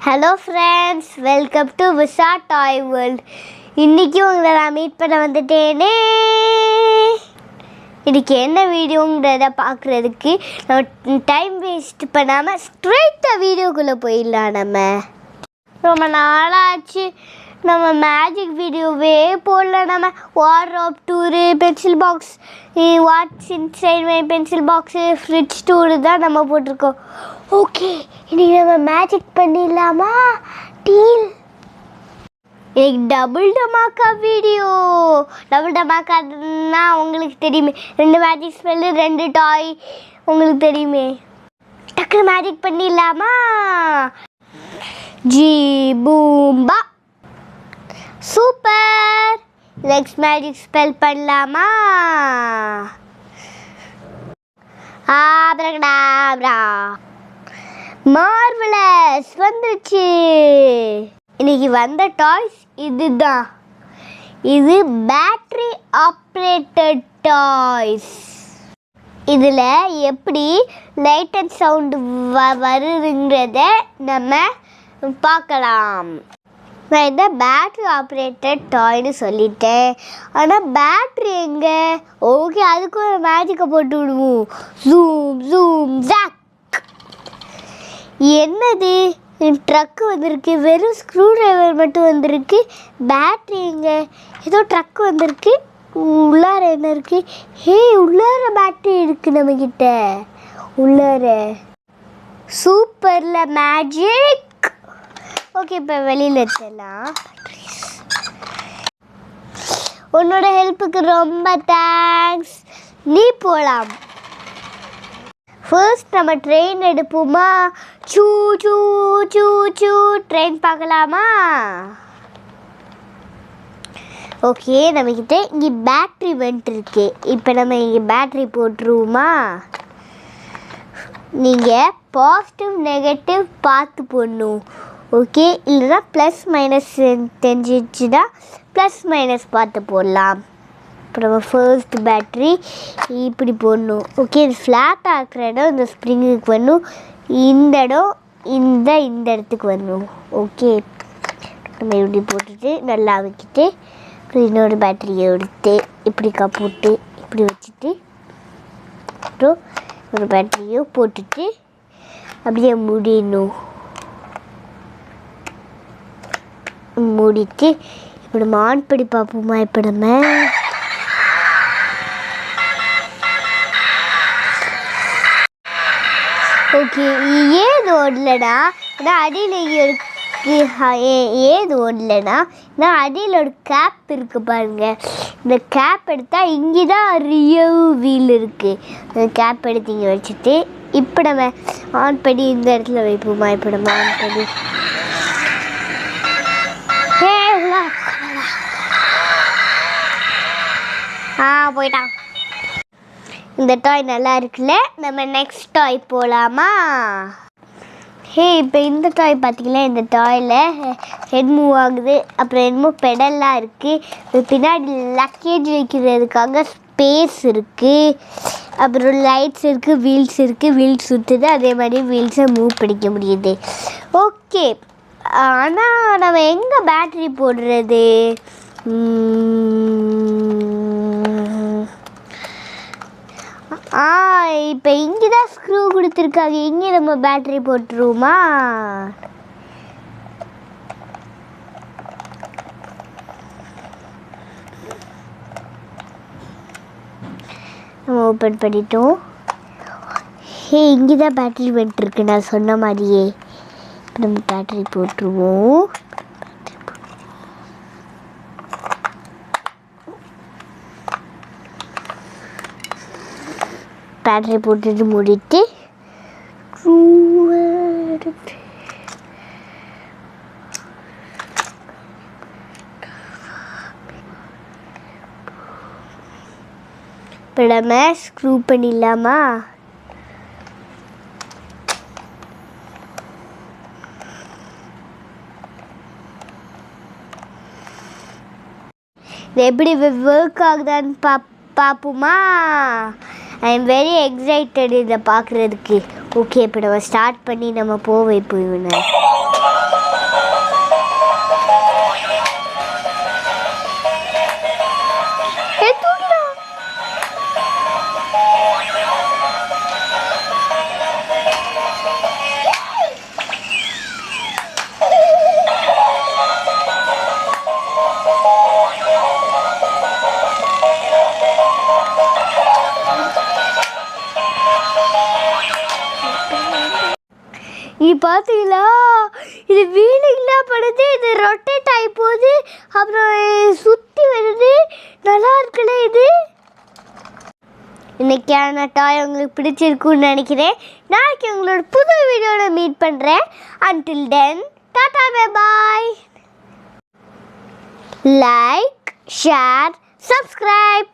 Hello friends, welcome to Visha toy world. இன்றைக்கி உங்களை நான் மீட் பண்ண வந்துட்டேனே. இன்றைக்கி என்ன வீடியோங்கிறத பார்க்குறதுக்கு நம்ம டைம் வேஸ்ட் பண்ணாமல் ஸ்ட்ரெயிட்டாக வீடியோக்குள்ளே போயிடலாம். நம்ம ரொம்ப நாளாச்சு நம்ம மேஜிக் வீடியோவே போடல. நம்ம wardrobe tour, pencil box, watts inside my pencil box, fridge tour தான் நம்ம போட்டிருக்கோம். ஓகே, இன்றைக்கி நம்ம மேஜிக் பண்ணிடலாமா? டீல். இன்னைக்கு டபுள் டமாக்கா வீடியோ. டபுள் டமாக்கான்னா உங்களுக்கு தெரியுமே, 2 மேஜிக் ஸ்பெல்லு 2 டாய் உங்களுக்கு தெரியுமே. டக்குனு மேஜிக் பண்ணிடலாமா? ஜி பூம்பா. சூப்பர். நெக்ஸ்ட் மேஜிக் ஸ்பெல் பண்ணலாமா? ஆப்ரகடாப்ரா. மார்வலஸ் வந்துருச்சு. இன்னைக்கு வந்த டாய்ஸ் இதுதான். இது பேட்டரி ஆப்ரேட்டட் டாய்ஸ். இதில் எப்படி லைட் அண்ட் சவுண்டு வருதுங்கிறத நம்ம பார்க்கலாம். நான் இந்த பேட்ரி ஆப்ரேட்டட் டாய்னு சொல்லிட்டேன். ஆனால் பேட்ரி எங்கே? ஓகே, அதுக்கு ஒரு மேஜிக்கை போட்டு விடுவோம். Zoom zoom jack. என்னது, ட்ரக்கு வந்திருக்கு. வெறும் ஸ்க்ரூ ட்ரைவர் மட்டும் வந்திருக்கு. பேட்ரி எங்கே? ஏதோ ட்ரக்கு வந்திருக்கு. உள்ளார என்ன இருக்குது? ஹே, உள்ளார பேட்ரி இருக்குது நம்மக்கிட்ட. உள்ளார சூப்பரில் மேஜிக். ஓகே, இப்போ வெளியில் எடுத்துடலாம். உன்னோட ஹெல்ப்புக்கு ரொம்ப தேங்க்ஸ். நீ போகலாம். ஃபர்ஸ்ட் நம்ம ட்ரெயின் எடுப்போமா? சூ சூ சூ சூ. ட்ரெயின் பார்க்கலாமா? ஓகே, நம்மக்கிட்ட இங்கே பேட்ரி வந்துருக்கு. இப்போ நம்ம இங்கே பேட்ரி போட்டுருவோமா? நீங்கள் பாசிட்டிவ் நெகட்டிவ் பார்த்து போடணும். ஓகே, இல்லைனா ப்ளஸ் மைனஸ் தெரிஞ்சிச்சுன்னா ப்ளஸ் மைனஸ் பார்த்து போடலாம். இப்போ நம்ம ஃபர்ஸ்ட் பேட்ரி இப்படி போடணும். ஓகே, இது ஃப்ளாட் ஆக்குற இடம் இந்த ஸ்ப்ரிங்குக்கு வரணும். இந்த இடம் இந்த இடத்துக்கு வரணும். ஓகே, நம்ம இப்படி போட்டுட்டு நல்லா வைக்கிட்டு இன்னொரு பேட்டரியை எடுத்து இப்படி போட்டு இப்படி வச்சுட்டு அப்புறம் ஒரு பேட்டரியும் போட்டுட்டு அப்படியே மூடிடணும். மூடிட்டு இப்போ நம்ம ஆன் பண்ணி பார்ப்போமா? இப்போ நம்ம ஓகே, ஏது ஓடலனா நான் அடியில் இருக்கு. ஏது ஓடலனா நான் அடியில் ஒரு கேப் இருக்குது பாருங்கள். இந்த கேப் எடுத்தால் இங்கே தான் ரியல் வீல் இருக்குது. அந்த கேப் எடுத்து இங்கே வச்சுட்டு இப்போ நம்ம ஆன் பண்ணி இந்த இடத்துல வைப்போமா? இப்போ நம்ம ஆன் பண்ணி போயிட்டான். இந்த டாய் நல்லா இருக்குல்ல? நம்ம நெக்ஸ்ட் டாய் போகலாமா? ஹே, இப்போ இந்த டாய் பார்த்தீங்களா? இந்த டாயில் ஹெட் மூவ் ஆகுது. அப்புறம் என்னமோ பெடல்லாம் இருக்குது. பின்னாடி லக்கேஜ் வைக்கிறதுக்காக ஸ்பேஸ் இருக்குது. அப்புறம் லைட்ஸ் இருக்குது, வீல்ஸ் இருக்குது. வீல்ஸ் சுற்றுது, அதே மாதிரி வீல்ஸை மூவ் பண்ணிக்க முடியுது. ஓகே, ஆனால் நம்ம எங்கே பேட்ரி போடுறது? இப்போ இங்கே தான் ஸ்க்ரூ கொடுத்துருக்காங்க. இங்கே நம்ம பேட்ரி போட்டுருவோமா? நம்ம ஓப்பன் பண்ணிட்டோம். ஹே, இங்கே தான் பேட்ரி வந்துட்டுருக்கு நான் சொன்ன மாதிரியே. நம்ம பேட்ரி போட்டுருவோம். பேட்டரி போட்டுட்டு மூடிட்டு இப்போ நம்ம ஸ்க்ரூ பண்ணிடலாமா? இது எப்படி ஒர்க் ஆகுதான்னு பார்ப்போமா? ஐ எம் வெரி எக்ஸைட்டட் இதை பார்க்குறதுக்கு. ஓகே, இப்போ நம்ம ஸ்டார்ட் பண்ணி நம்ம போய் நீ பார்த்தீங்களா, இது வீலிங்லாம் பண்ணுது, இது ரொட்டேட் ஆகி போகுது, அப்புறம் சுற்றி வருது. நல்லா இருக்குல்ல இது. இன்னைக்கான டாய் உங்களுக்கு பிடிச்சிருக்குன்னு நினைக்கிறேன். நாளைக்கு உங்களோட புது வீடியோவில் மீட் பண்ணுறேன். until then tata bye bye. Like, share, subscribe.